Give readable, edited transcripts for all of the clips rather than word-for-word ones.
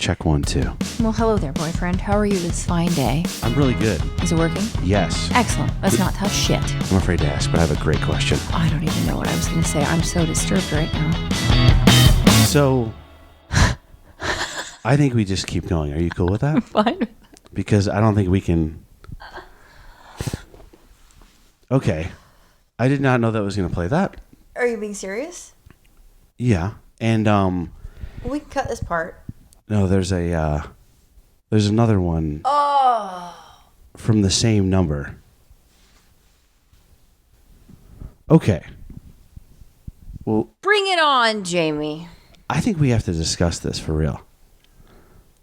Check 1, 2. Well, hello there, boyfriend. How are you this fine day? I'm really good. Is it working? Yes. Excellent. Let's not touch shit. I'm afraid to ask, but I have a great question. I don't even know what I was going to say. I'm so disturbed right now. So, I think we just keep going. Are you cool with that? Fine. Because I don't think we can... Okay. I did not know that was going to play that. Are you being serious? Yeah. And, We can cut this part. no, there's another one from the same number. Okay. Well, Bring it on, Jamie. I think we have to discuss this for real.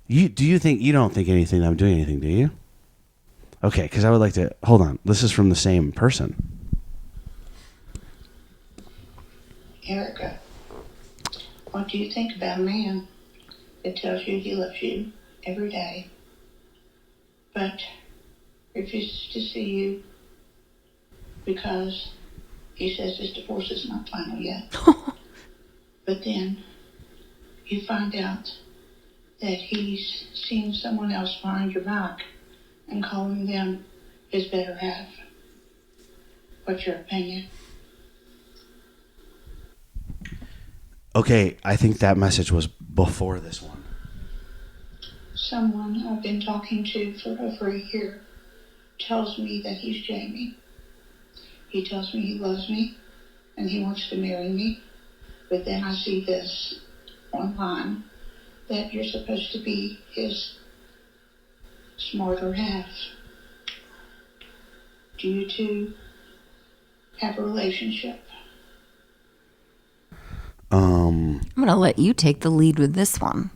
You don't think anything I'm doing anything, do you? Okay, because I would like to hold on. This is from the same person. Erika, what do you think about a man that tells you he loves you every day, but refuses to see you because he says his divorce is not final yet? But then you find out that he's seen someone else behind your back and calling them his better half. What's your opinion? Okay, I think that message was before this one. Someone I've been talking to for over a year tells me that he's Jamie. He tells me he loves me and he wants to marry me. But then I see this online that you're supposed to be his smarter half. Do you two have a relationship? I'm going to let you take the lead with this one.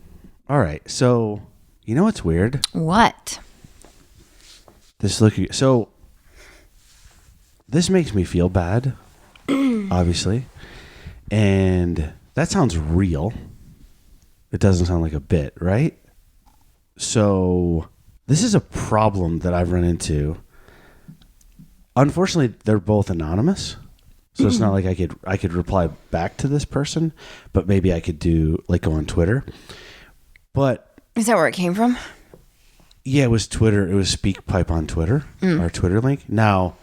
All right, so you know what's weird? What? This makes me feel bad, obviously, and that sounds real. It doesn't sound like a bit, right? So this is a problem that I've run into. Unfortunately, they're both anonymous, so it's not like I could reply back to this person, but maybe I could go on Twitter. But Is that where it came from? yeah, it was Twitter. It was SpeakPipe on Twitter, our Twitter link. Now,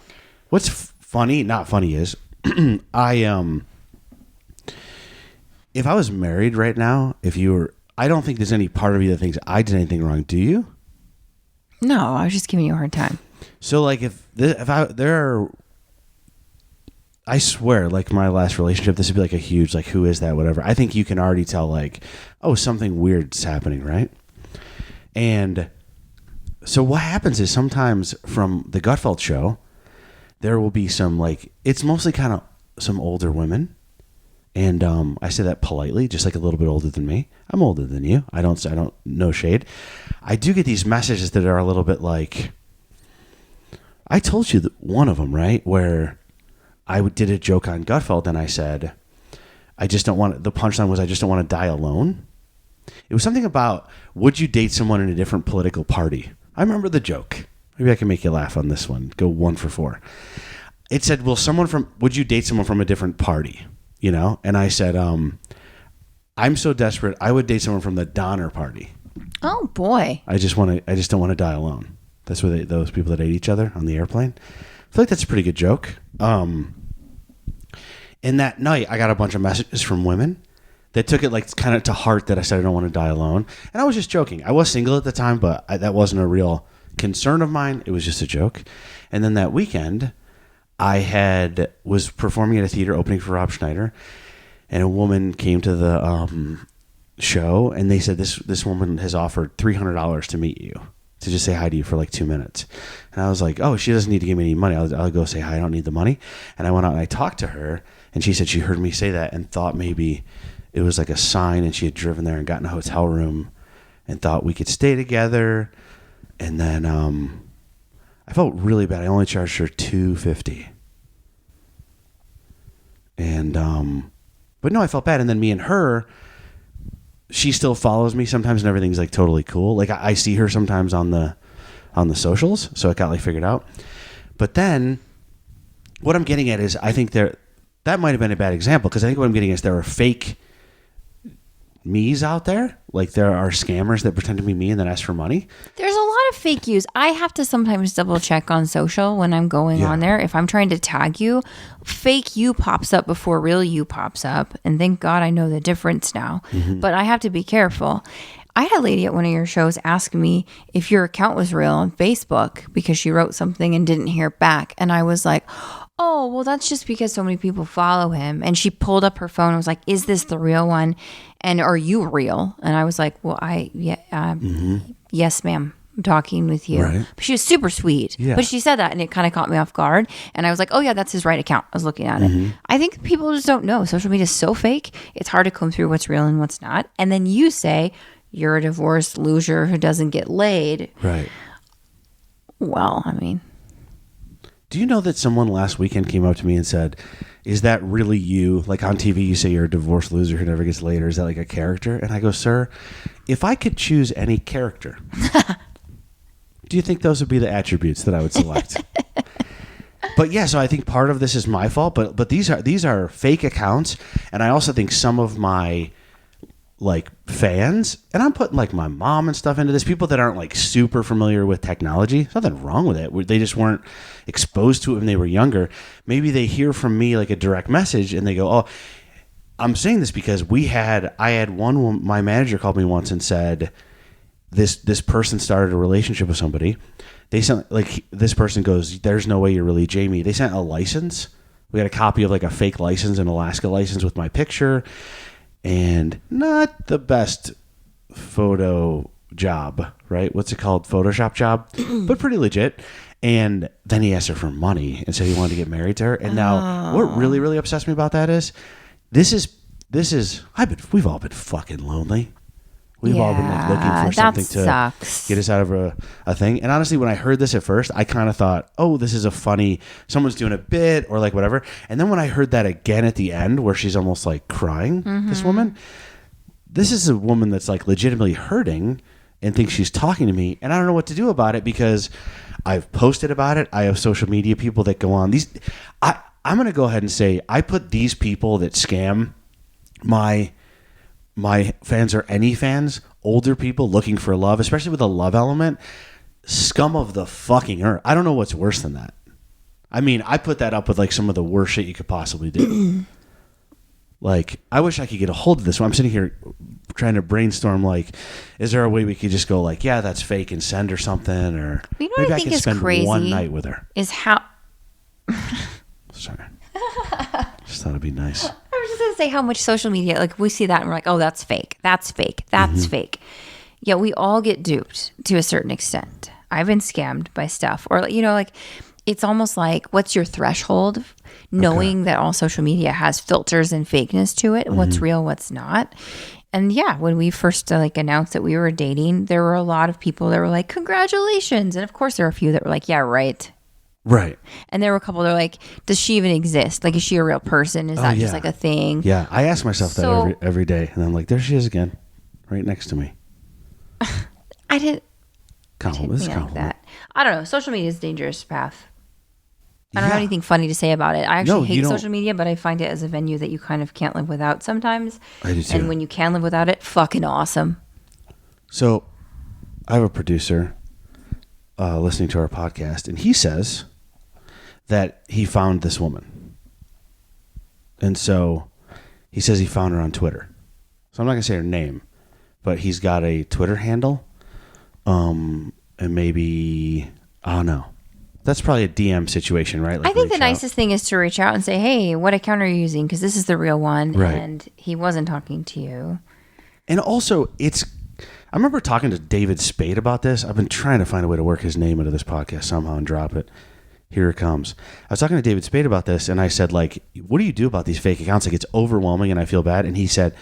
what's funny, not funny, is if I was married right now, I don't think there's any part of you that thinks I did anything wrong. Do you? No, I was just giving you a hard time. So I swear, like my last relationship, this would be like a huge, like, who is that, whatever. I think you can already tell, like, oh, something weird's happening, right? And so what happens is sometimes from the Gutfeld show, there will be some, like, it's mostly kind of some older women. And I say that politely, just like a little bit older than me. I'm older than you. I don't no shade. I do get these messages that are a little bit like, I told you one of them, right? Where I did a joke on Gutfeld and I said, the punchline was, I just don't want to die alone. It was something about, would you date someone in a different political party? I remember the joke. Maybe I can make you laugh on this one. Go 1 for 4. It said, would you date someone from a different party? You know? And I said, I'm so desperate, I would date someone from the Donner Party. Oh, boy. I just don't want to die alone. That's where those people that ate each other on the airplane. I feel like that's a pretty good joke. And that night, I got a bunch of messages from women that took it like kind of to heart that I said I don't want to die alone. And I was just joking. I was single at the time, but that wasn't a real concern of mine. It was just a joke. And then that weekend, I was performing at a theater opening for Rob Schneider, and a woman came to the show, and they said this woman has offered $300 to meet you, to just say hi to you for like 2 minutes. And I was like, oh, she doesn't need to give me any money. I'll go say hi. I don't need the money. And I went out and I talked to her, and she said she heard me say that and thought maybe it was like a sign, and she had driven there and gotten a hotel room and thought we could stay together. And then I felt really bad. I only charged her $250. And but no, I felt bad. And then me and her, she still follows me sometimes, and everything's like totally cool. Like I see her sometimes on the socials, so it got like figured out. But then what I'm getting at is, I think that might have been a bad example, because I think what I'm getting at is there are fake me's out there. Like there are scammers that pretend to be me and then ask for money. There's a lot of fake yous. I have to sometimes double check on social when I'm going on there. If I'm trying to tag you, fake you pops up before real you pops up. And thank God I know the difference now. But I have to be careful. I had a lady at one of your shows ask me if your account was real on Facebook because she wrote something and didn't hear back. And I was like, oh, well, that's just because so many people follow him. And she pulled up her phone and was like, is this the real one? And are you real? And I was like, well, yes, ma'am. I'm talking with you. Right. But she was super sweet. Yeah. But she said that and it kind of caught me off guard. And I was like, oh, yeah, that's his right account. I was looking at it. I think people just don't know. Social media is so fake. It's hard to comb through what's real and what's not. And then you say, you're a divorced loser who doesn't get laid. Right. Well, I mean. Do you know that someone last weekend came up to me and said, is that really you? Like on TV, you say you're a divorced loser who never gets laid, or is that like a character? And I go, sir, if I could choose any character, do you think those would be the attributes that I would select? But yeah, so I think part of this is my fault, but these are fake accounts. And I also think some of my like fans, and I'm putting like my mom and stuff into this, people that aren't like super familiar with technology. There's nothing wrong with it. They just weren't exposed to it when they were younger. Maybe they hear from me like a direct message and they go, oh, I'm saying this because I had one, my manager called me once and said this person started a relationship with somebody. They sent like, this person goes, there's no way you're really Jamie. They sent a license. We got a copy of like a fake license, an Alaska license with my picture. And not the best photo job, right? What's it called? Photoshop job, but pretty legit. And then he asked her for money and said he wanted to get married to her. And now what really, really upsets me about that is we've all been fucking lonely. We've all been like looking for something to get us out of a thing. And honestly, when I heard this at first, I kind of thought, oh, this is a funny, someone's doing a bit or like whatever. And then when I heard that again at the end where she's almost like crying, this woman, this is a woman that's like legitimately hurting and thinks she's talking to me. And I don't know what to do about it because I've posted about it. I have social media people that go on these. I'm going to go ahead and say I put these people that scam my fans or any fans, older people looking for love, especially with a love element, scum of the fucking earth. I don't know what's worse than that. I mean, I put that up with like some of the worst shit you could possibly do. Like, I wish I could get a hold of this. I'm sitting here trying to brainstorm, like, is there a way we could just go like, yeah, that's fake and send her something, or you know maybe what I think can is spend crazy one night with her. Is how. Sorry. Just thought it'd be nice. I was just going to say how much social media, like we see that and we're like, oh, that's fake. That's fake. That's fake. Yeah, we all get duped to a certain extent. I've been scammed by stuff. Or, you know, like it's almost like what's your threshold? Knowing that all social media has filters and fakeness to it. What's real, what's not. And yeah, when we first like announced that we were dating, there were a lot of people that were like, congratulations. And of course there were a few that were like, yeah, right. Right. And there were a couple that were like, does she even exist? Like, is she a real person? Is that just like a thing? Yeah. I ask myself that every day. And I'm like, there she is again. Right next to me. I didn't compliment. like that. I don't know. Social media is a dangerous path. I don't have anything funny to say about it. I actually hate social media, but I find it as a venue that you kind of can't live without sometimes. I do too. And when you can live without it, fucking awesome. So I have a producer listening to our podcast, and he says that he found this woman. And so he says he found her on Twitter. So I'm not going to say her name, but he's got a Twitter handle. And maybe, I don't know. That's probably a DM situation, right? Like I think the nicest thing is to reach out and say, hey, what account are you using? Because this is the real one. Right. And he wasn't talking to you. And also, I remember talking to David Spade about this. I've been trying to find a way to work his name into this podcast somehow and drop it. Here it comes. I was talking to David Spade about this, and I said, like, what do you do about these fake accounts? Like, it's overwhelming, and I feel bad. And he said...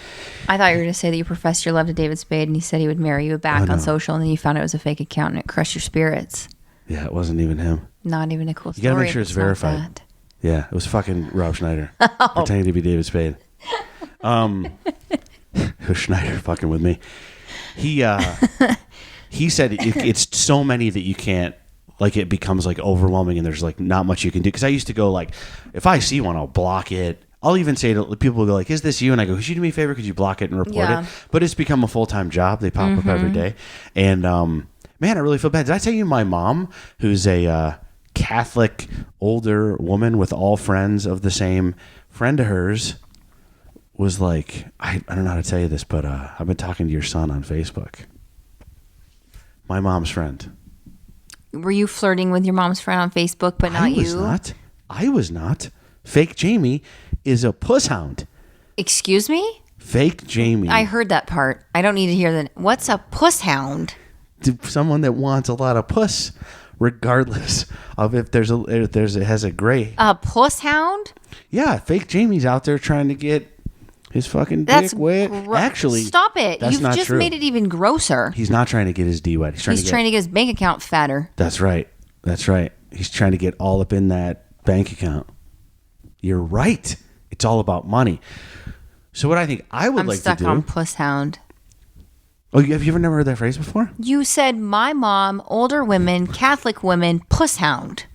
I thought you were going to say that you professed your love to David Spade, and he said he would marry you back on social, and then you found it was a fake account, and it crushed your spirits. Yeah, it wasn't even him. Not even a cool story. You got to make sure it's verified. Yeah, it was fucking Rob Schneider pretending to be David Spade. Who's Schneider fucking with me? He said it's so many that you can't, like, it becomes like overwhelming and there's like not much you can do. Because I used to go like, if I see one, I'll block it. I'll even say to people, will go like, is this you? And I go, could you do me a favor? Could you block it and report it? But it's become a full-time job. They pop up every day. And man, I really feel bad. Did I tell you my mom, who's a Catholic older woman with all friends of the same friend of hers, was like, I don't know how to tell you this, but I've been talking to your son on Facebook. My mom's friend. Were you flirting with your mom's friend on Facebook, but not you? I was not. Fake Jamie is a puss hound. Excuse me? Fake Jamie. I heard that part. I don't need to hear that. What's a puss hound? Someone that wants a lot of puss, regardless of if it has a gray. A puss hound? Yeah, fake Jamie's out there trying to get his fucking dick wet. Actually, stop it. That's You've not just true. made it even grosser. He's not trying to get his D wet. He's trying to get his bank account fatter. That's right. He's trying to get all up in that bank account. You're right. It's all about money. So what I think I would like to do. I'm stuck on puss hound. Oh, have you ever never heard that phrase before? You said my mom, older women, Catholic women, puss hound.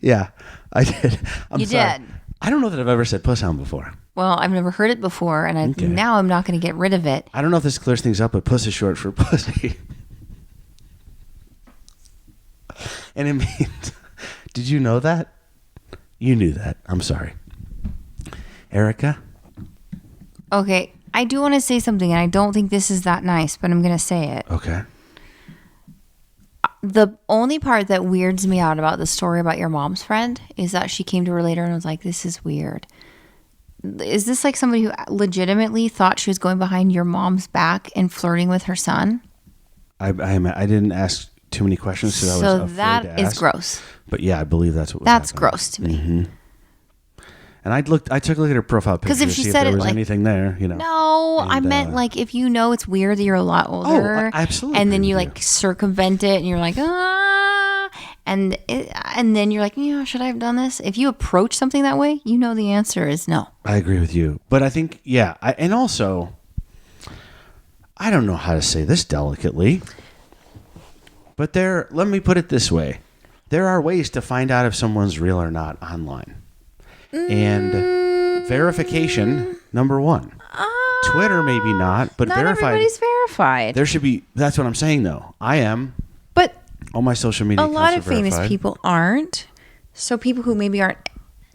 Yeah, I did. You did. I don't know that I've ever said puss hound before. Well, I've never heard it before, and now I'm not going to get rid of it. I don't know if this clears things up, but puss is short for pussy. And it means, did you know that? You knew that. I'm sorry. Erika? Okay, I do want to say something, and I don't think this is that nice, but I'm going to say it. Okay. The only part that weirds me out about the story about your mom's friend is that she came to her later and was like, this is weird. Is this like somebody who legitimately thought she was going behind your mom's back and flirting with her son? I didn't ask too many questions, so I was afraid to that ask. is gross. But yeah, I believe that's what was That's happening. gross to me. Mm-hmm. And I took a look at her profile picture if to she see if said there it was like, anything there, No, I meant like if you know it's weird that you're a lot older. I absolutely and then agree you with like circumvent it and you're like, and then you're like, should I have done this? If you approach something that way, you know the answer is no. I agree with you. But I think, and also, I don't know how to say this delicately, but let me put it this way. There are ways to find out if someone's real or not online. And verification, number one. Twitter, maybe not, but not verified. Everybody's verified. There should be, that's what I'm saying though. I am. But all my social media a lot of accounts are famous verified. people aren't. So people who maybe aren't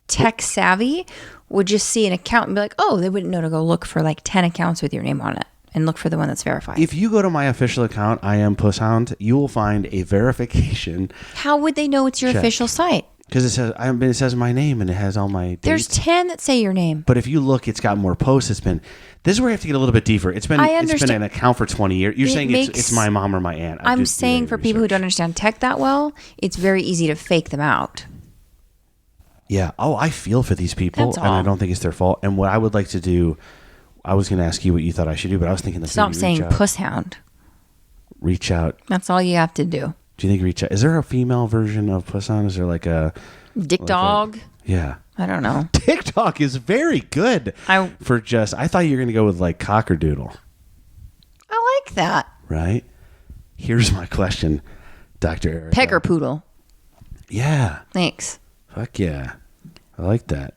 tech savvy would just see an account and be like, oh, they wouldn't know to go look for like 10 accounts with your name on it and look for the one that's verified. If you go to my official account, I am Puss Hound, you will find a verification. How would they know it's your check. Official site? Because it says my name and it has all my dates. There's 10 that say your name. But if you look, it's got more posts. This is where you have to get a little bit deeper. It's been an account for 20 years. You're saying it's my mom or my aunt. I'm saying for people who don't understand tech that well, it's very easy to fake them out. Yeah. Oh, I feel for these people, and I don't think it's their fault. And what I would like to do, I was going to ask you what you thought I should do, but I was thinking Stop saying Puss Hound. Reach out. That's all you have to do. Do you think reach out? Is there a female version of Puss Hound? Is there like a Dick Dog? Yeah. I don't know. TikTok is very good I thought you were going to go with like Cockerdoodle. I like that. Right? Here's my question, Dr. Erika. Pecker Poodle. Yeah. Thanks. Fuck yeah. I like that.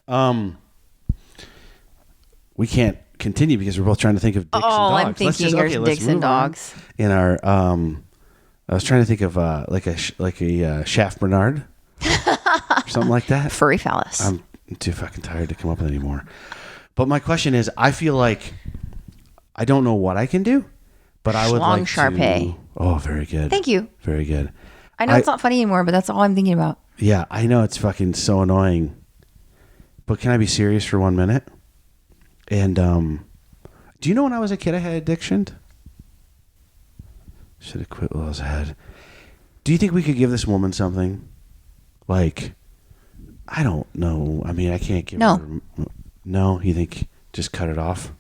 We can't continue because we're both trying to think of dicks and dogs. I'm thinking there's dicks and dogs. In our, I was trying to think of like a Shaft Bernard. Or something like that. Furry phallus. I'm too fucking tired to come up with any more. But my question is, I feel like I don't know what I can do, but I would like Sharpay. Oh, very good. Thank you. Very good. I know it's not funny anymore, but that's all I'm thinking about. Yeah, I know it's fucking so annoying. But can I be serious for 1 minute? And do you know when I was a kid I had addiction? Should have quit while I was ahead. Do you think we could give this woman something? Like, I don't know. I mean, I can't give her... No, you think just cut it off?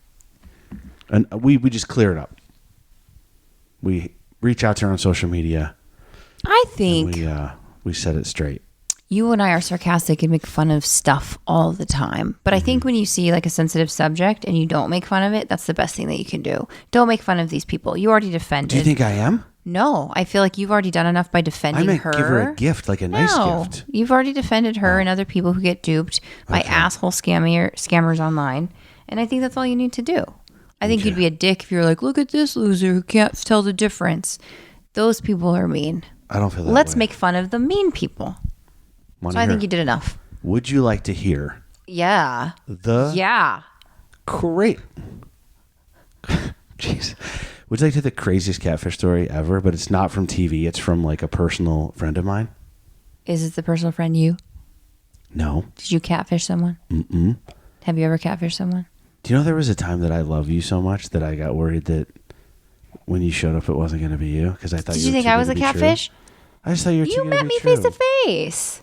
And we just clear it up. We reach out to her on social media. I think... We set it straight. You and I are sarcastic and make fun of stuff all the time. But I think when you see like a sensitive subject and you don't make fun of it, that's the best thing that you can do. Don't make fun of these people. You already defended. Do you think I am? No, I feel like you've already done enough by defending I meant her. give her a gift, like a nice gift. You've already defended her and other people who get duped by asshole scammers online. And I think that's all you need to do. I think you'd be a dick if you're like, look at this loser who can't tell the difference. Those people are mean. I don't feel that Let's way. make fun of the mean people. I think you did enough. Would you like to hear? Yeah. Great. Jeez. Would you like to hear the craziest catfish story ever? But it's not from TV. It's from like a personal friend of mine. Is it the personal friend you? No. Did you catfish someone? Mm-mm. Have you ever catfished someone? Do you know there was a time that I love you so much that I got worried that when you showed up, it wasn't going to be you? Because I thought Did you think I was a catfish? I just thought you were too You good to met be me true. face to face.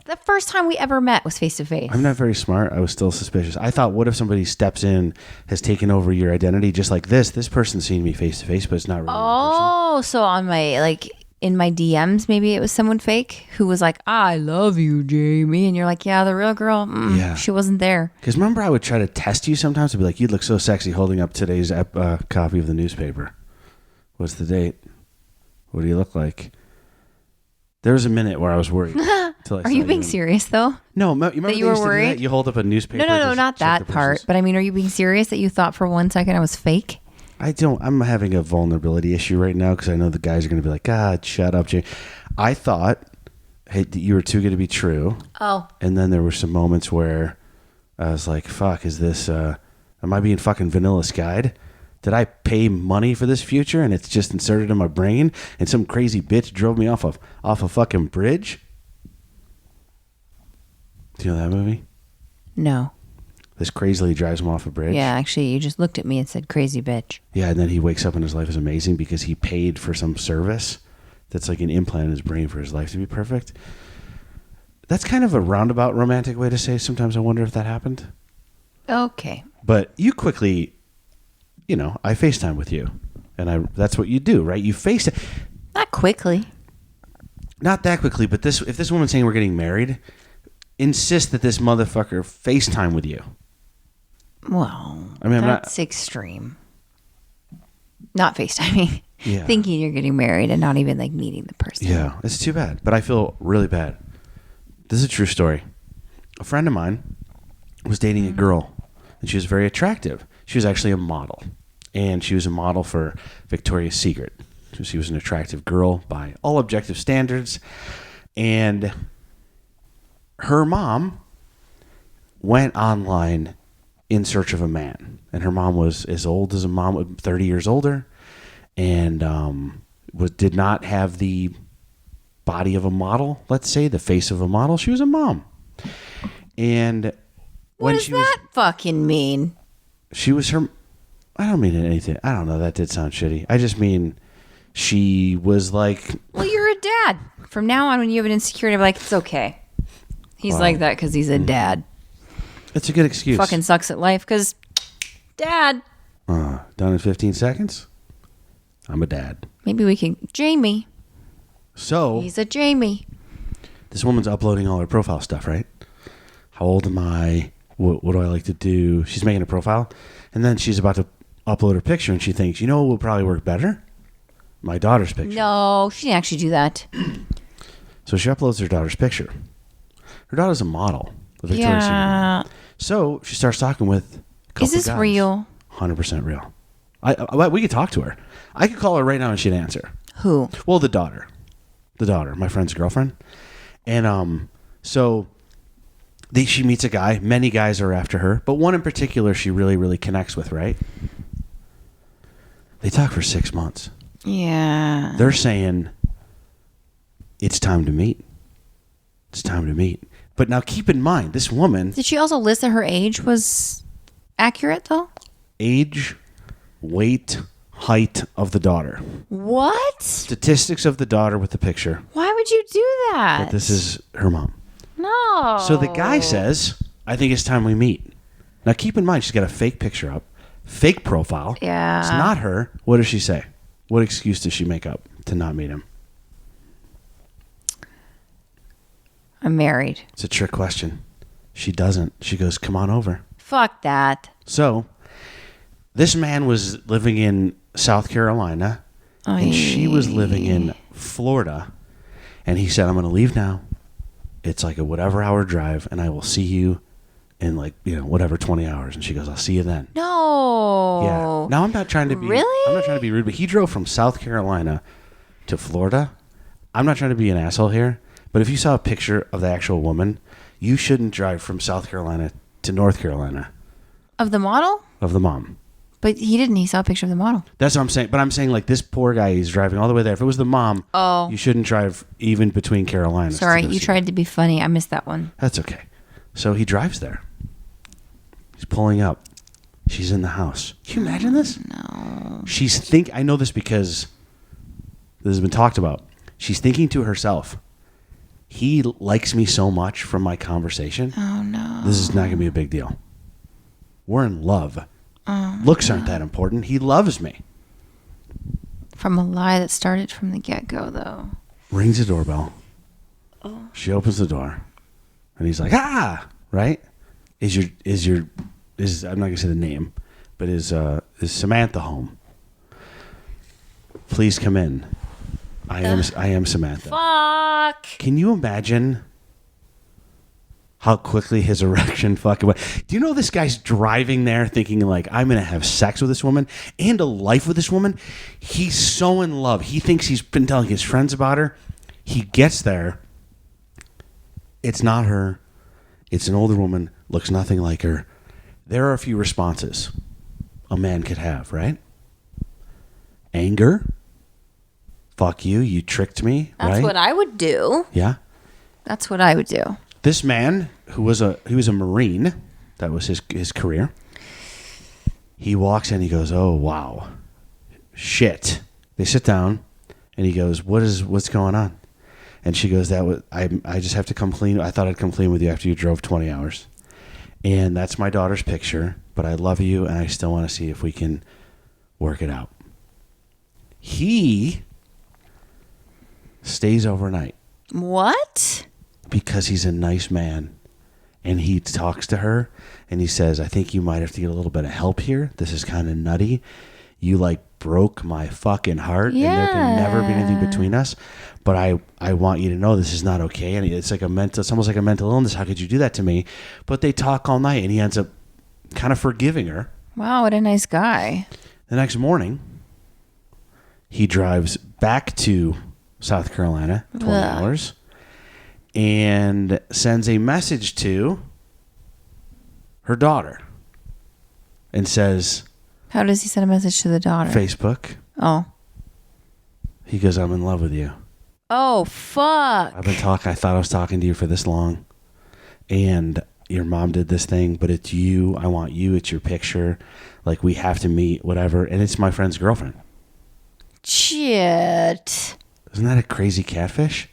The first time we ever met was face to face. I'm not very smart. I was still suspicious. I thought, what if somebody steps in, has taken over your identity just like this? This person's seen me face to face, but it's not really Oh, so on my, in my DMs, maybe it was someone fake who was like, I love you, Jamie. And you're like, yeah, the real girl, she wasn't there. Because remember, I would try to test you sometimes. I'd be like, you'd look so sexy holding up today's copy of the newspaper. What's the date? What do you look like? There was a minute where I was worried. Are you being serious, though? No, you remember that you were worried? You hold up a newspaper. No, not that part. But I mean, are you being serious that you thought for 1 second I was fake? I'm having a vulnerability issue right now because I know the guys are going to be like, God, shut up, Jay. I thought, hey, you were too good to be true. Oh. And then there were some moments where I was like, fuck, is this, am I being fucking Vanilla Skied? Did I pay money for this future and it's just inserted in my brain and some crazy bitch drove me off a fucking bridge? Do you know that movie? No. This crazily drives him off a bridge. Yeah, actually, you just looked at me and said, crazy bitch. Yeah, and then he wakes up and his life is amazing because he paid for some service that's like an implant in his brain for his life to be perfect. That's kind of a roundabout romantic way to say sometimes I wonder if that happened. Okay. But you quickly, I FaceTime with you. And that's what you do, right? You FaceTime. Not quickly. Not that quickly, but if this woman's saying we're getting married, insist that this motherfucker FaceTime with you. Well, I mean, that's extreme. Not FaceTiming. Yeah. Thinking you're getting married and not even meeting the person. Yeah, it's too bad. But I feel really bad. This is a true story. A friend of mine was dating a girl, and she was very attractive. She was actually a model, and she was a model for Victoria's Secret. So she was an attractive girl by all objective standards, and her mom went online in search of a man, and her mom was as old as a mom, 30 years older, and did not have the body of a model, let's say, the face of a model. She was a mom. And what does that fucking mean? She was her... I don't mean anything. I don't know. That did sound shitty. I just mean she was like... Well, you're a dad. From now on, when you have an insecurity, I'm like, it's okay. He's like that because he's a dad. It's a good excuse. Fucking sucks at life because dad. Done in 15 seconds? I'm a dad. Maybe we can... Jamie. So... He's a Jamie. This woman's uploading all her profile stuff, right? How old am I? What do I like to do? She's making a profile. And then she's about to upload her picture, and she thinks, you know what would probably work better? My daughter's picture. No, she didn't actually do that. So she uploads her daughter's picture. Her daughter's a model. Victoria's Secret. So she starts talking with a couple Is this guys. real? 100% real. We could talk to her. I could call her right now and she'd answer. Who? Well, the daughter, my friend's girlfriend. And so she meets a guy. Many guys are after her, but one in particular she really, really connects with, right? They talk for 6 months. Yeah. They're saying, it's time to meet. It's time to meet. But now keep in mind, this woman... Did she also list that her age was accurate, though? Age, weight, height of the daughter. What? Statistics of the daughter with the picture. Why would you do that? But this is her mom. No. So the guy says, I think it's time we meet. Now keep in mind, she's got a fake picture up. Fake profile. Yeah. It's not her. What does she say? What excuse does she make up to not meet him? I'm married. It's a trick question. She doesn't. She goes, come on over. Fuck that. So this man was living in South Carolina, And she was living in Florida. And he said, I'm going to leave now. It's like a whatever hour drive, and I will see you in like, whatever, 20 hours. And she goes, I'll see you then. No. Yeah. Now, I'm not trying to be rude, but he drove from South Carolina to Florida. I'm not trying to be an asshole here, but if you saw a picture of the actual woman, you shouldn't drive from South Carolina to North Carolina. Of the model? Of the mom. But he didn't. He saw a picture of the model. That's what I'm saying. But I'm saying, like, this poor guy, he's driving all the way there. If it was the mom, you shouldn't drive even between Carolinas. Sorry, you tried to be funny. I missed that one. That's okay. So he drives there. He's pulling up. She's in the house. Can you imagine this? No. I know this because this has been talked about. She's thinking to herself, he likes me so much from my conversation. Oh, no. This is not going to be a big deal. We're in love. Looks aren't that important. He loves me. From a lie that started from the get-go, though. Rings the doorbell. Oh. She opens the door. And he's like, right? I'm not going to say the name, but is Samantha home? Please come in. I am Samantha. Fuck. Can you imagine how quickly his erection fucking went? Do you know this guy's driving there thinking like, I'm going to have sex with this woman and a life with this woman? He's so in love. He thinks he's been telling his friends about her. He gets there. It's not her. It's an older woman. Looks nothing like her. There are a few responses a man could have, right? Anger. Fuck you. You tricked me. That's right? what I would do. Yeah. That's what I would do. This man, he was a Marine, that was his career. He walks in, he goes, oh, wow. Shit. They sit down, and he goes, what's going on? And she goes, I just have to come clean. I thought I'd come clean with you after you drove 20 hours. And that's my daughter's picture, but I love you, and I still want to see if we can work it out. He stays overnight. What? Because he's a nice man, and he talks to her, and he says, I think you might have to get a little bit of help here. This is kind of nutty. You like broke my fucking heart, and there can never be anything between us, but I want you to know this is not okay. And it's almost like a mental illness. How could you do that to me? But they talk all night, and he ends up kind of forgiving her. Wow, what a nice guy. The next morning, he drives back to South Carolina, 20 hours, and sends a message to her daughter and says... How does he send a message to the daughter? Facebook. Oh. He goes, I'm in love with you. Oh, fuck. I've been talking. I thought I was talking to you for this long. And your mom did this thing, but it's you. I want you. It's your picture. Like, we have to meet, whatever. And it's my friend's girlfriend. Shit. Isn't that a crazy catfish?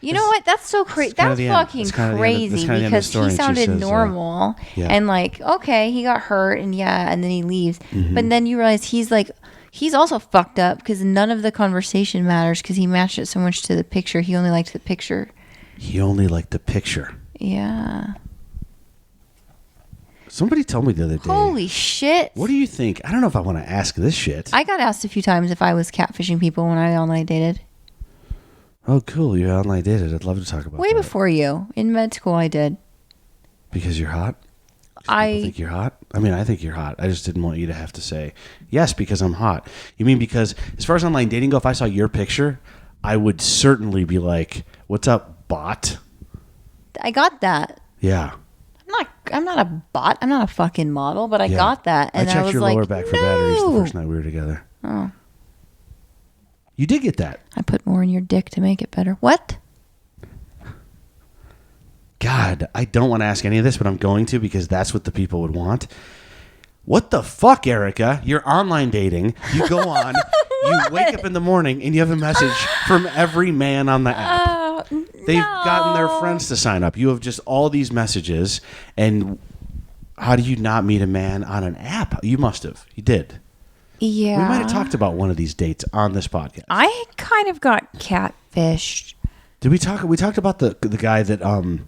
You know what? That's so crazy. That's fucking crazy because he sounded normal and like, okay, he got hurt and and then he leaves. Mm-hmm. But then you realize he's also fucked up because none of the conversation matters because he matched it so much to the picture. He only liked the picture. Yeah. Somebody told me the other day. Holy shit. What do you think? I don't know if I want to ask this shit. I got asked a few times if I was catfishing people when I online dated. Oh, cool. You online dated. I'd love to talk about Way that. before you. In med school, I did. Because you're hot? People think you're hot? I mean, I think you're hot. I just didn't want you to have to say, yes, because I'm hot. You mean because, as far as online dating go, if I saw your picture, I would certainly be like, what's up, bot? I got that. Yeah. I'm not a bot. I'm not a fucking model, but I got that. And I checked was your like, lower back for batteries the first night we were together. Oh. You did get that. I put more in your dick to make it better. What? God, I don't want to ask any of this, but I'm going to because that's what the people would want. What the fuck, Erika? You're online dating. You go on, you wake up in the morning, and you have a message from every man on the app. They've gotten their friends to sign up. You have just all these messages, and how do you not meet a man on an app? You must have. You did. Yeah. We might have talked about one of these dates on this podcast. I kind of got catfished. Did we talk? We talked about the guy that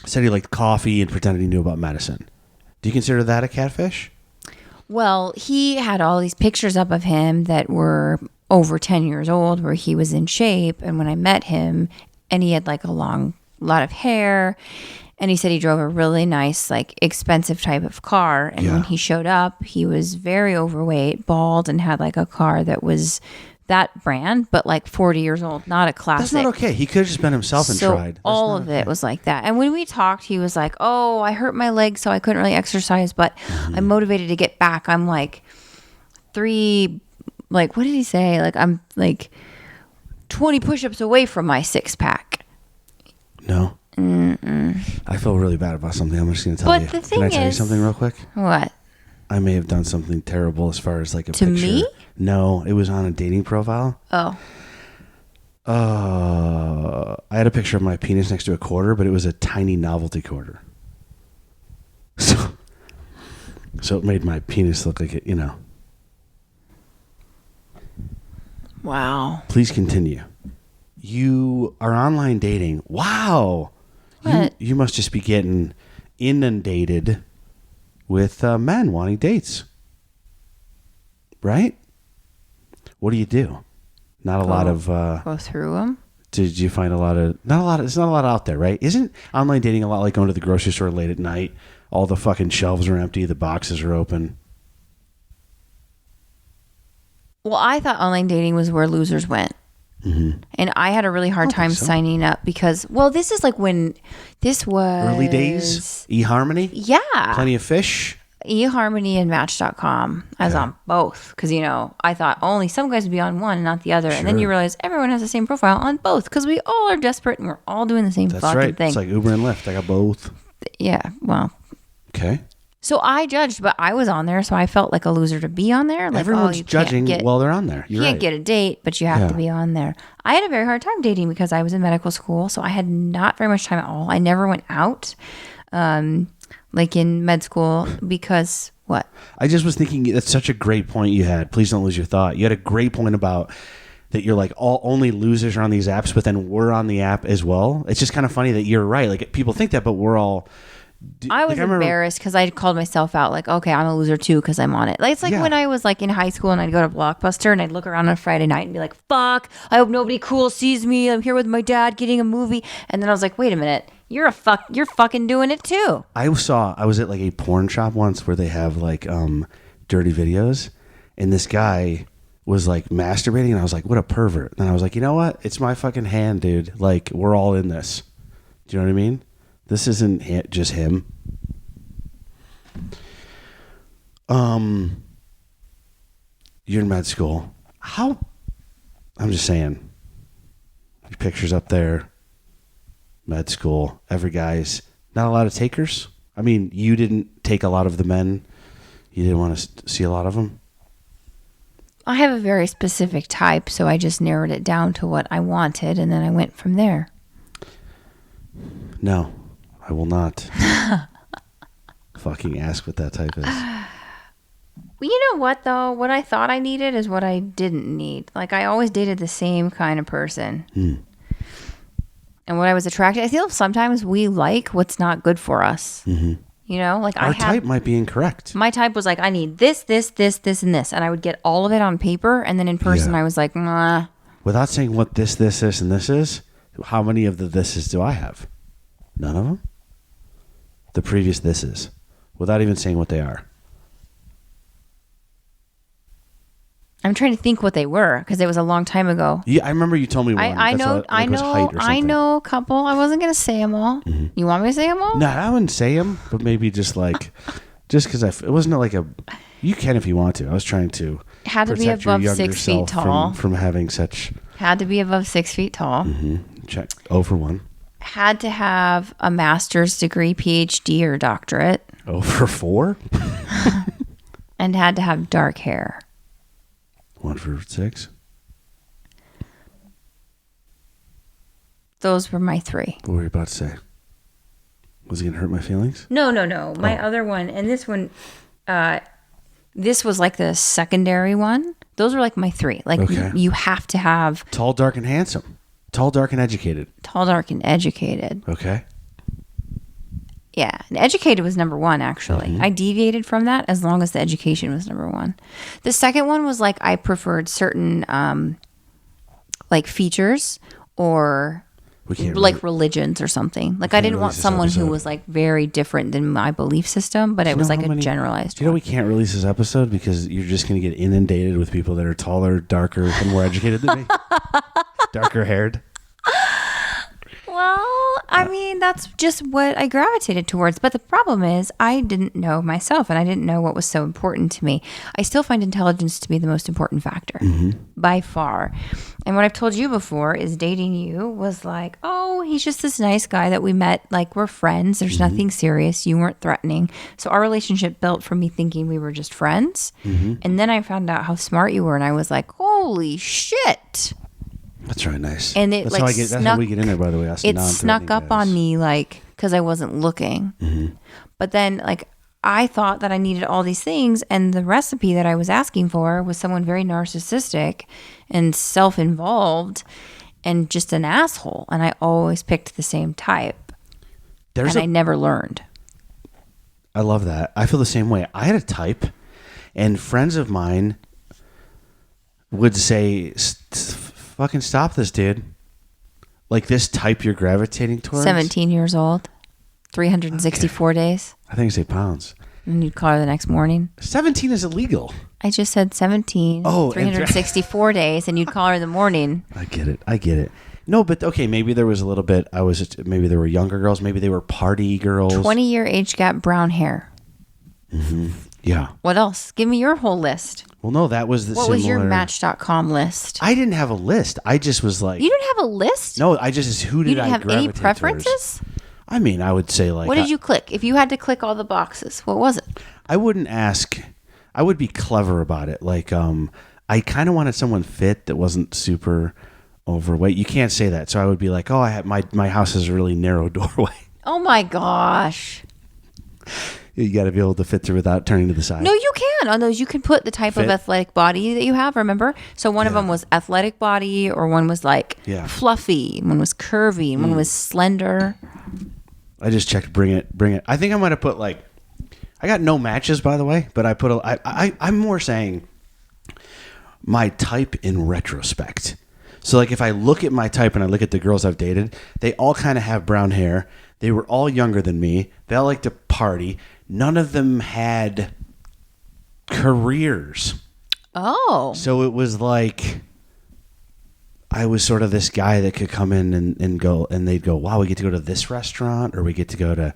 said he liked coffee and pretended he knew about medicine. Do you consider that a catfish? Well, he had all these pictures up of him that were over 10 years old where he was in shape. And when I met him, and he had like a lot of hair, and he said he drove a really nice, like expensive type of car. And when he showed up, he was very overweight, bald, and had like a car that was that brand, but like 40 years old, not a classic. That's not okay. He could have just been himself and tried. All of it was like that. And when we talked, he was like, oh, I hurt my leg, so I couldn't really exercise, but I'm motivated to get back. I'm like what did he say? Like, I'm like 20 push-ups away from my 6-pack. No. I feel really bad about something. I'm just going to tell you. But the thing Can I tell you something real quick? What? I may have done something terrible as far as like a to picture. Me? No, it was on a dating profile. Oh. I had a picture of my penis next to a quarter, but it was a tiny novelty quarter. So it made my penis look like it, you know. Wow. Please continue. You are online dating. Wow. What? You must just be getting inundated with men wanting dates. Right? What do you do? Not a lot of... go through them? Did you find a lot of... There's not a lot out there, right? Isn't online dating a lot like going to the grocery store late at night? All the fucking shelves are empty. The boxes are open. Well, I thought online dating was where losers went. Mm-hmm. And I had a really hard time signing up because, this is like when this was... Early days? eHarmony? Yeah. Plenty of Fish? eHarmony and Match.com. I was on both because, I thought only some guys would be on one and not the other. Sure. And then you realize everyone has the same profile on both because we all are desperate and we're all doing the same fucking thing. It's like Uber and Lyft. I got both. Yeah, well. Okay. So I judged, but I was on there, so I felt like a loser to be on there. Like, everyone's judging while they're on there. You can't get a date, but you have to be on there. I had a very hard time dating because I was in medical school, so I had not very much time at all. I never went out, like in med school, because what? I just was thinking that's such a great point you had. Please don't lose your thought. You had a great point about that you're like only losers are on these apps, but then we're on the app as well. It's just kind of funny that you're right. Like people think that, but we're all... I was embarrassed because I called myself out like, okay, I'm a loser too because I'm on it. Like, it's like when I was like in high school and I'd go to Blockbuster and I'd look around on a Friday night and be like, fuck, I hope nobody cool sees me. I'm here with my dad getting a movie. And then I was like, wait a minute, you're fucking doing it too. I was at like a porn shop once where they have like dirty videos, and this guy was like masturbating, and I was like, what a pervert. And I was like, you know what? It's my fucking hand, dude. Like, we're all in this. Do you know what I mean? This isn't just him. You're in med school. I'm just saying. Your picture's up there. Med school. Every guy's not a lot of takers. I mean, you didn't take a lot of the men. You didn't want to see a lot of them. I have a very specific type, so I just narrowed it down to what I wanted, and then I went from there. No. I will not fucking ask what that type is. Well, you know what, though? What I thought I needed is what I didn't need. Like, I always dated the same kind of person. And what I was attracted... I feel sometimes we like what's not good for us. Mm-hmm. You know? Like our type might be incorrect. My type was like, I need this, this, this, this, and this. And I would get all of it on paper. And then in person, I was like, nah. Without saying what this, and this is, how many of the thises do I have? None of them? The previous thises, without even saying what they are. I'm trying to think what they were because it was a long time ago. Yeah, I remember you told me one. I know a couple. I wasn't gonna say them all. Mm-hmm. You want me to say them all? No, I wouldn't say them, but maybe just like, just because it wasn't like a. You can if you want to. I was trying to. Had to be above 6 feet tall. From having such. Had to be above 6 feet tall. Mm-hmm. Check. 0 for 1. Had to have a master's degree, PhD, or doctorate. 0 for 4. And had to have dark hair. 1 for 6. Those were my 3. What were you about to say? Was it going to hurt my feelings? No. My other one, and this one, this was like the secondary one. Those were like my 3. Like you have to have... Tall, dark, and handsome. Tall, dark, and educated. Tall, dark, and educated. Okay. Yeah. And educated was number one, actually. I deviated from that as long as the education was number one. The second one was like I preferred certain like features or like religions or something. Like I didn't want someone who was like very different than my belief system, but it was like a generalized Do you know we can't release this episode because you're just going to get inundated with people that are taller, darker, and more educated than me? Darker haired. Well, I mean, that's just what I gravitated towards. But the problem is I didn't know myself and I didn't know what was so important to me. I still find intelligence to be the most important factor by far. And what I've told you before is dating you was like, oh, he's just this nice guy that we met. Like, we're friends. There's nothing serious. You weren't threatening. So our relationship built from me thinking we were just friends. And then I found out how smart you were. And I was like, holy shit. That's really nice. And it that's how we get in there, by the way. It snuck up on me, like, because I wasn't looking. But then, like, I thought that I needed all these things, and the recipe that I was asking for was someone very narcissistic and self-involved and just an asshole. And I always picked the same type. I never learned. I love that. I feel the same way. I had a type, and friends of mine would say, fucking stop this, dude. Like this type you're gravitating towards. 17 years old, 364 days. I think I say pounds. And you'd call her the next morning. 17 is illegal. I just said 17. Oh, 364 days, and you'd call her in the morning. I get it. No, but okay, maybe there was a little bit. Maybe there were younger girls. Maybe they were party girls. 20-year age gap, brown hair. Yeah. What else? Give me your whole list. Well, no, that was the What was your Match.com list? I didn't have a list. I just was like... You didn't have a list? No, I just... Who did I gravitate towards? You didn't have any preferences? I mean, I would say like... What did you click? If you had to click all the boxes, what was it? I wouldn't ask... I would be clever about it. Like, I kind of wanted someone fit that wasn't super overweight. You can't say that. So I would be like, oh, I have my house has a really narrow doorway. Oh my gosh. You got to be able to fit through without turning to the side. No, you can. On those, you can put the type of athletic body that you have, remember? So one of them was athletic body, or one was like fluffy, one was curvy, and one was slender. I just checked bring it. I think I might have put like, I got no matches, by the way, but I put I'm more saying my type in retrospect. So like if I look at my type and I look at the girls I've dated, they all kind of have brown hair. They were all younger than me. They all like to party. None of them had careers. Oh. So it was like I was sort of this guy that could come in and go, and they'd go, wow, we get to go to this restaurant, or we get to go to,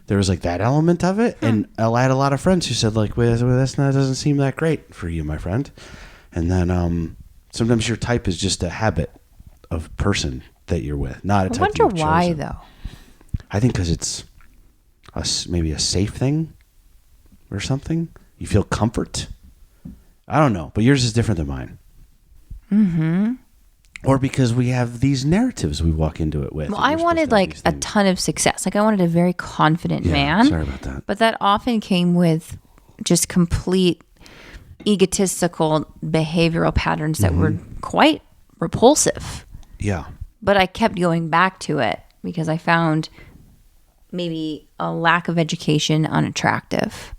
there was like that element of it. And I had a lot of friends who said like, well, that doesn't seem that great for you, my friend. And then sometimes your type is just a habit of person that you're with, not a type. I wonder why though. I think because it's maybe a safe thing or something. You feel comfort. I don't know, but yours is different than mine. Mm-hmm. Or because we have these narratives we walk into it with. Well, I wanted like a ton of success. Like I wanted a very confident man. Sorry about that. But that often came with just complete egotistical behavioral patterns that were quite repulsive. Yeah. But I kept going back to it because I found maybe a lack of education unattractive.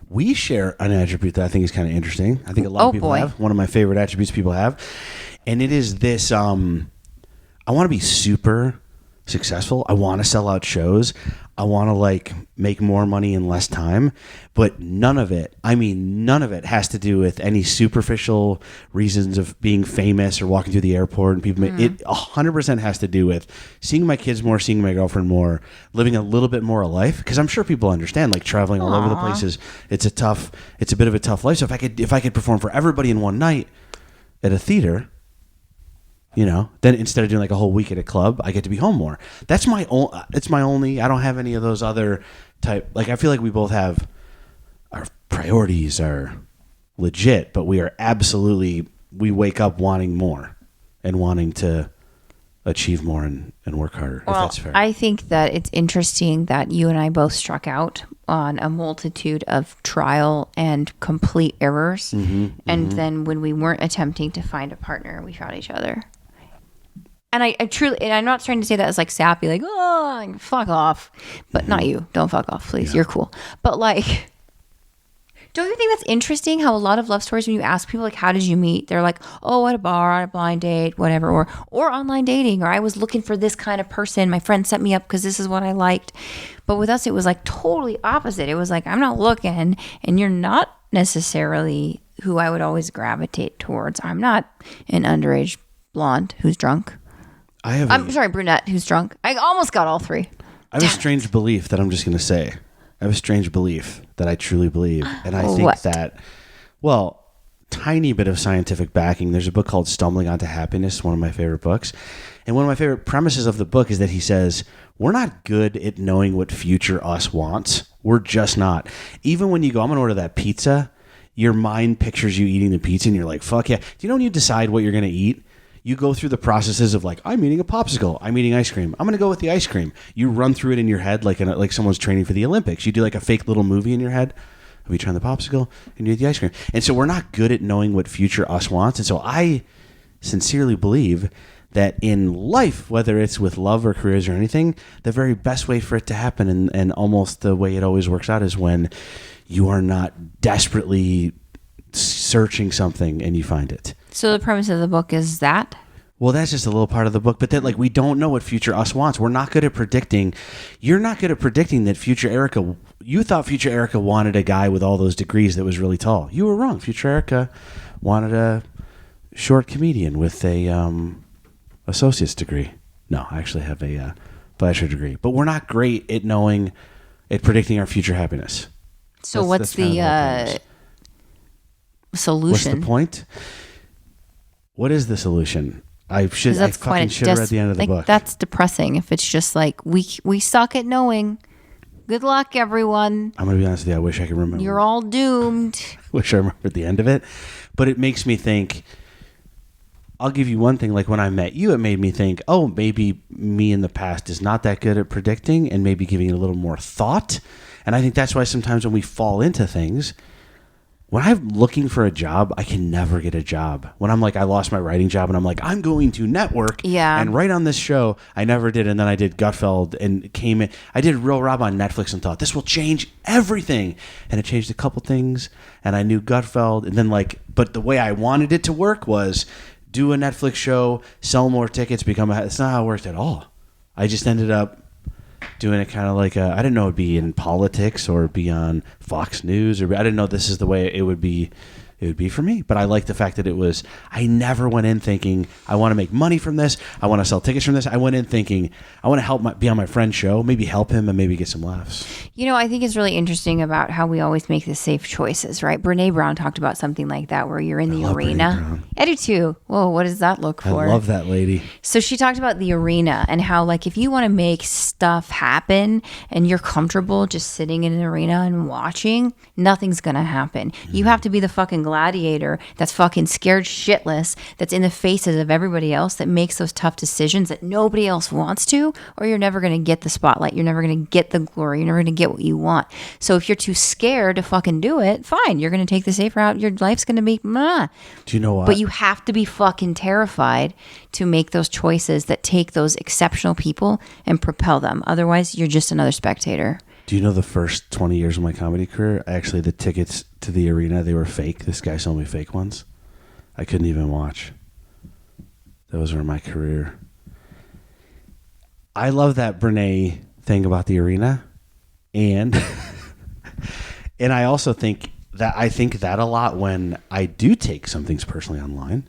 We share an attribute that I think is kind of interesting. I think a lot of people have. One of my favorite attributes people have. And it is this, I want to be super successful. I want to sell out shows. I want to like make more money in less time. But none of it has to do with any superficial reasons of being famous or walking through the airport and people. It 100% has to do with seeing my kids more, seeing my girlfriend more, living a little bit more of life. Because I'm sure people understand, like traveling all over the places. It's a bit of a tough life. So if I could perform for everybody in one night at a theater, you know, then instead of doing like a whole week at a club, I get to be home more. That's my own. It's my only. I don't have any of those other type. Like I feel like we both have our priorities are legit, but we are absolutely. We wake up wanting more and wanting to achieve more and work harder. Well, if that's fair. I think that it's interesting that you and I both struck out on a multitude of trial and complete errors, and then when we weren't attempting to find a partner, we found each other. And I truly, and I'm not trying to say that as like sappy, like, oh, fuck off. But not you. Don't fuck off, please. Yeah. You're cool. But like, don't you think that's interesting how a lot of love stories, when you ask people, like, how did you meet? They're like, oh, at a bar, on a blind date, whatever, or online dating, or I was looking for this kind of person. My friend set me up because this is what I liked. But with us, it was like totally opposite. It was like, I'm not looking, and you're not necessarily who I would always gravitate towards. I'm not an underage blonde who's drunk. Brunette who's drunk. I almost got all three. I have a strange belief that I'm just going to say. I have a strange belief that I truly believe. And I think that, well, tiny bit of scientific backing. There's a book called Stumbling Onto Happiness, one of my favorite books. And one of my favorite premises of the book is that he says, we're not good at knowing what future us wants. We're just not. Even when you go, I'm going to order that pizza, your mind pictures you eating the pizza and you're like, fuck yeah. Do you know when you decide what you're going to eat? You go through the processes of like, I'm eating a popsicle. I'm eating ice cream. I'm going to go with the ice cream. You run through it in your head like someone's training for the Olympics. You do like a fake little movie in your head. Are we trying the popsicle? And you eat the ice cream. And so we're not good at knowing what future us wants. And so I sincerely believe that in life, whether it's with love or careers or anything, the very best way for it to happen and almost the way it always works out is when you are not desperately searching something and you find it. So the premise of the book is that? Well, that's just a little part of the book, but that like we don't know what future us wants. We're not good at predicting. You're not good at predicting that future Erika, you thought future Erika wanted a guy with all those degrees that was really tall. You were wrong. Future Erika wanted a short comedian with a associate's degree. No, I actually have a bachelor's degree. But we're not great at predicting our future happiness. So what's the solution? What's the point? What is the solution? I should have read the end of the book. That's depressing if it's just like, we suck at knowing. Good luck, everyone. I'm going to be honest with you. I wish I could remember. You're all doomed. Wish I remembered the end of it. But it makes me think, I'll give you one thing. Like when I met you, it made me think, oh, maybe me in the past is not that good at predicting and maybe giving it a little more thought. And I think that's why sometimes when we fall into things, when I'm looking for a job, I can never get a job. When I'm like, I lost my writing job and I'm like, I'm going to network and write on this show. I never did. And then I did Gutfeld and came in. I did Real Rob on Netflix and thought, this will change everything. And it changed a couple things. And I knew Gutfeld. And then but the way I wanted it to work was do a Netflix show, sell more tickets, it's not how it worked at all. I just ended up doing it kind of like I didn't know it'd be in politics or be on Fox News, or I didn't know this is the way it would be for me. But I like the fact that I never went in thinking I want to make money from this, I want to sell tickets from this. I went in thinking I want to be on my friend's show, maybe help him and maybe get some laughs. I think it's really interesting about how we always make the safe choices, right? Brene Brown talked about something like that where you're in the arena. I do too. Whoa, what does that look for? I love that lady. So she talked about the arena and how if you want to make stuff happen and you're comfortable just sitting in an arena and watching, nothing's going to happen. Mm-hmm. You have to be the fucking gladiator that's fucking scared shitless, that's in the faces of everybody else, that makes those tough decisions that nobody else wants to, or you're never going to get the spotlight. You're never going to get the glory. You're never going to get what you want. So if you're too scared to fucking do it, fine. You're going to take the safe route. Your life's going to be meh. Do you know what? But you have to be fucking terrified to make those choices that take those exceptional people and propel them. Otherwise, you're just another spectator. Do you know the first 20 years of my comedy career, actually the tickets to the arena, they were fake. This guy sold me fake ones. I couldn't even watch. Those were my career. I love that Brene thing about the arena. And and I also think that a lot when I do take some things personally online.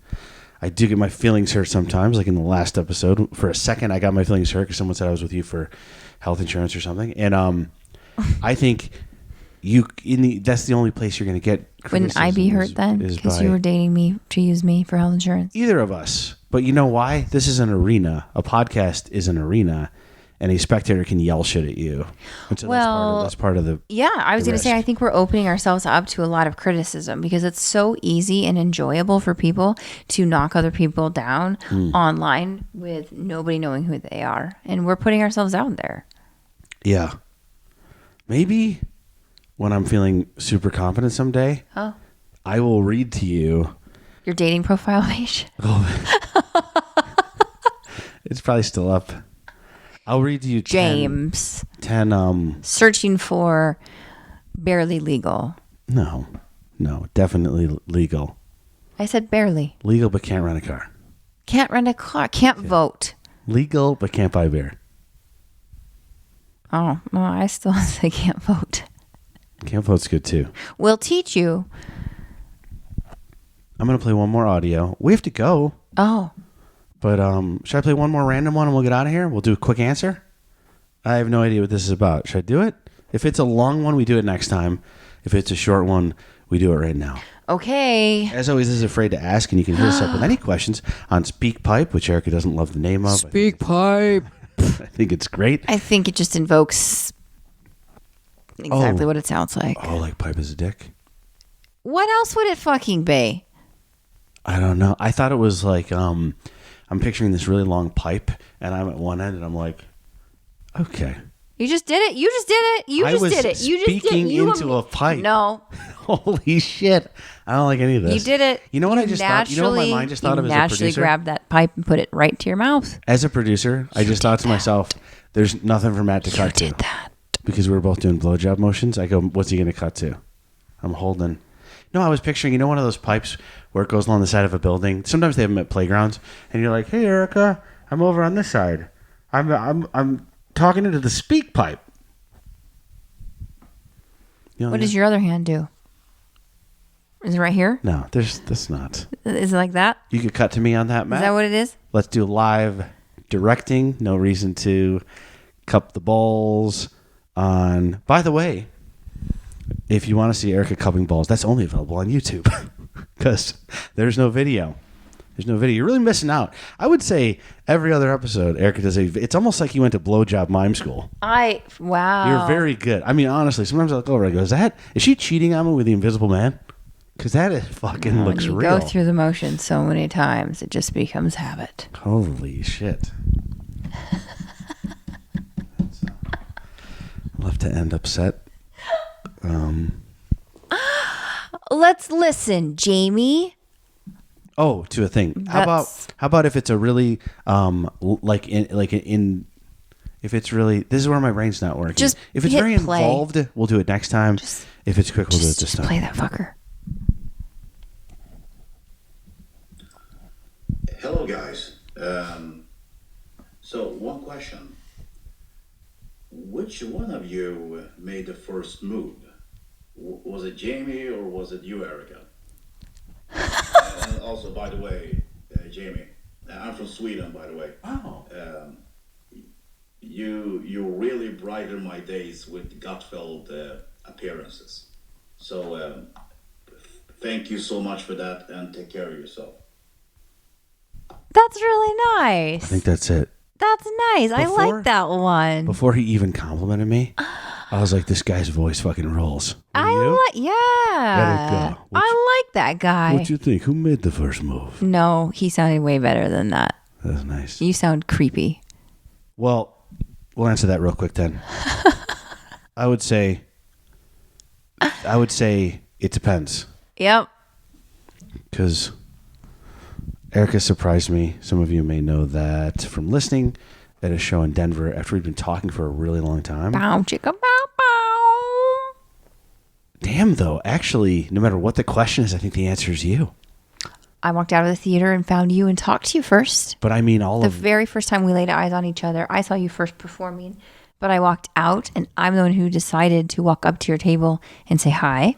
I do get my feelings hurt sometimes, like in the last episode. For a second, I got my feelings hurt because someone said I was with you for health insurance or something. And I think that's the only place you're going to get criticism. Wouldn't I be hurt then? Because you were dating me to use me for health insurance? Either of us. But you know why? This is an arena. A podcast is an arena. And a spectator can yell shit at you. And so that's part of the Yeah, I was going to say, I think we're opening ourselves up to a lot of criticism because it's so easy and enjoyable for people to knock other people down online with nobody knowing who they are. And we're putting ourselves out there. Yeah. Maybe when I'm feeling super confident someday, I will read to you your dating profile page. It's probably still up. I'll read you James. 10 Searching for barely legal. No, definitely legal. I said barely. Legal but can't rent a car. Can't rent a car. Can't vote. Legal but can't buy beer. Oh, well, I still say can't vote. Can't vote's good too. We'll teach you. I'm going to play one more audio. We have to go. Oh. But should I play one more random one and we'll get out of here? We'll do a quick answer. I have no idea what this is about. Should I do it? If it's a long one, we do it next time. If it's a short one, we do it right now. Okay. As always, this is Afraid to Ask, and you can hit us up with any questions on SpeakPipe, which Erika doesn't love the name of. SpeakPipe. I think it's great. I think it just invokes exactly what it sounds like. Oh, like pipe is a dick? What else would it fucking be? I don't know. I thought it was like, I'm picturing this really long pipe, and I'm at one end, and I'm like, okay. You just did it. You just did it. You just did it. You just did it. Speaking into a pipe. No. Holy shit. I don't like any of this. You did it. You know what I just thought? You know what my mind just thought of as a producer? Naturally grabbed that pipe and put it right to your mouth. As a producer, I just thought to myself, there's nothing for Matt to cut to. You did that. Because we were both doing blowjob motions. I go, what's he going to cut to? I'm holding. No, I was picturing, one of those pipes where it goes along the side of a building. Sometimes they have them at playgrounds. And you're like, hey, Erika, I'm over on this side. I'm talking into the speak pipe. What does your other hand do? Is it right here? No, that's not. Is it like that? You could cut to me on that, Matt. Is that what it is? Let's do live directing. No reason to cup the balls on. By the way, if you want to see Erika cupping balls, that's only available on YouTube because there's no video. There's no video. You're really missing out. I would say every other episode, Erika does it's almost like you went to blowjob mime school. Wow. You're very good. I mean, honestly, sometimes I look over and I go, is she cheating on me with the invisible man? Because that is fucking looks you real. Go through the motions so many times, it just becomes habit. Holy shit. I'll have to end upset. Let's listen, Jamie. Oh, to a thing. How about if it's a really if it's really, this is where my brain's not working. Just if it's hit very play. involved, we'll do it next time. If it's quick, we'll do it this time. Play that fucker. Hello, guys. So one question: which one of you made the first move? Was it Jamie or was it you, Erika? And also, by the way, Jamie, I'm from Sweden, by the way. Oh. You really brighten my days with gut-filled appearances. So thank you so much for that, and take care of yourself. That's really nice. I think that's it. That's nice. I like that one. Before he even complimented me, I was like, this guy's voice fucking rolls. Yeah. Erika, I like that guy. What you think? Who made the first move? No, he sounded way better than that. That's nice. You sound creepy. Well, we'll answer that real quick then. I would say it depends. Yep. Because Erika surprised me. Some of you may know that from listening at a show in Denver after we'd been talking for a really long time. Bow, chicka, bow, bow. Damn, though. Actually, no matter what the question is, I think the answer is you. I walked out of the theater and found you and talked to you first. But I mean, The very first time we laid eyes on each other, I saw you first performing. But I walked out, and I'm the one who decided to walk up to your table and say hi.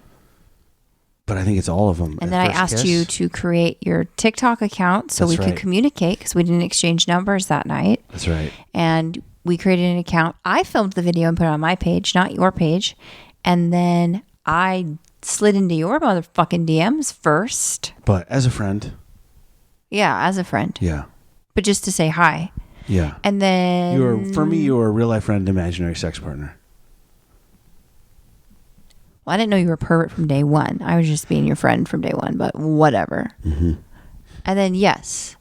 But I think it's all of them. And then I asked you to create your TikTok account so we could communicate because we didn't exchange numbers that night. That's right. And we created an account. I filmed the video and put it on my page, not your page. And then I slid into your motherfucking DMs first. But as a friend. Yeah, as a friend. Yeah. But just to say hi. Yeah. And then... For me, you were a real-life friend, imaginary sex partner. Well, I didn't know you were a pervert from day one. I was just being your friend from day one, but whatever. Mm-hmm. And then, yes.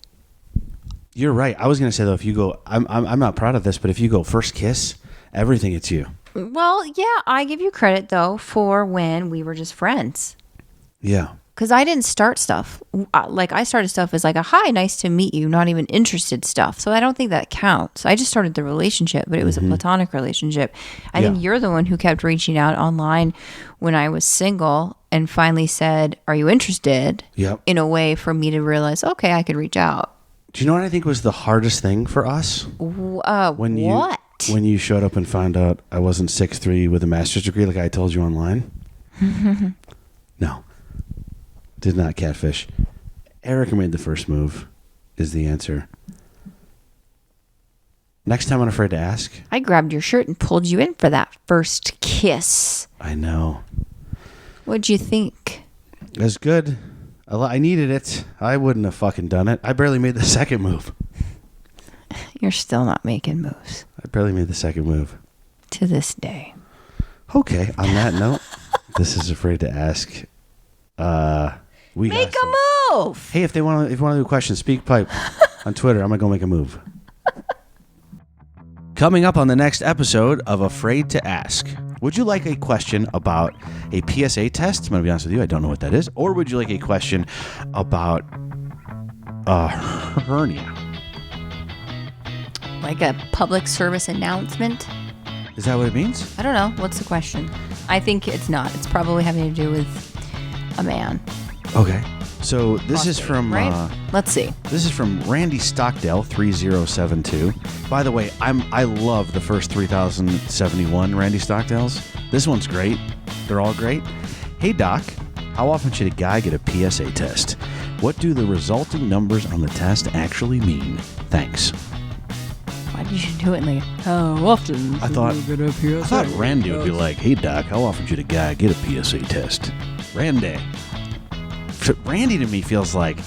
You're right. I was going to say, though, if you go... I'm not proud of this, but if you go first kiss, everything, it's you. Well, yeah, I give you credit, though, for when we were just friends. Yeah. Because I didn't start stuff. Like, I started stuff as like a hi, nice to meet you, not even interested stuff. So I don't think that counts. I just started the relationship, but it was a platonic relationship. I think you're the one who kept reaching out online when I was single and finally said, are you interested? Yep. In a way for me to realize, okay, I could reach out. Do you know what I think was the hardest thing for us? When you showed up and found out I wasn't 6'3" with a master's degree like I told you online? No. Did not catfish. Erika made the first move is the answer. Next time, I'm afraid to ask. I grabbed your shirt and pulled you in for that first kiss. I know. What'd you think? It was good. I needed it. I wouldn't have fucking done it. I barely made the second move. You're still not making moves. I barely made the second move. To this day. Okay, on that note, this is Afraid to Ask. Make a move! Hey, if you want to do a question, speak pipe on Twitter. I'm going to go make a move. Coming up on the next episode of Afraid to Ask. Would you like a question about a PSA test? I'm going to be honest with you, I don't know what that is. Or would you like a question about a hernia? Like a public service announcement? Is that what it means? I don't know. What's the question? I think it's not. It's probably having to do with a man. Okay. So this is from... Right? Let's see. This is from Randy Stockdale, 3072. By the way, I love the first 3071 Randy Stockdales. This one's great. They're all great. Hey, Doc, how often should a guy get a PSA test? What do the resulting numbers on the test actually mean? Thanks. Why did you do it like, how often I thought Randy would be like, hey, Doc, how often should a guy get a PSA test? Randy to me feels like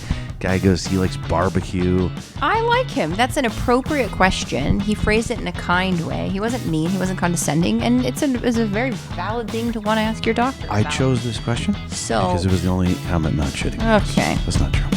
guy goes, he likes barbecue. I like him. That's an appropriate question. He phrased it in a kind way. He wasn't mean. He wasn't condescending. And it's a very valid thing to want to ask your doctor I about. chose this question because it was the only comment not shitting. Okay. That's not true.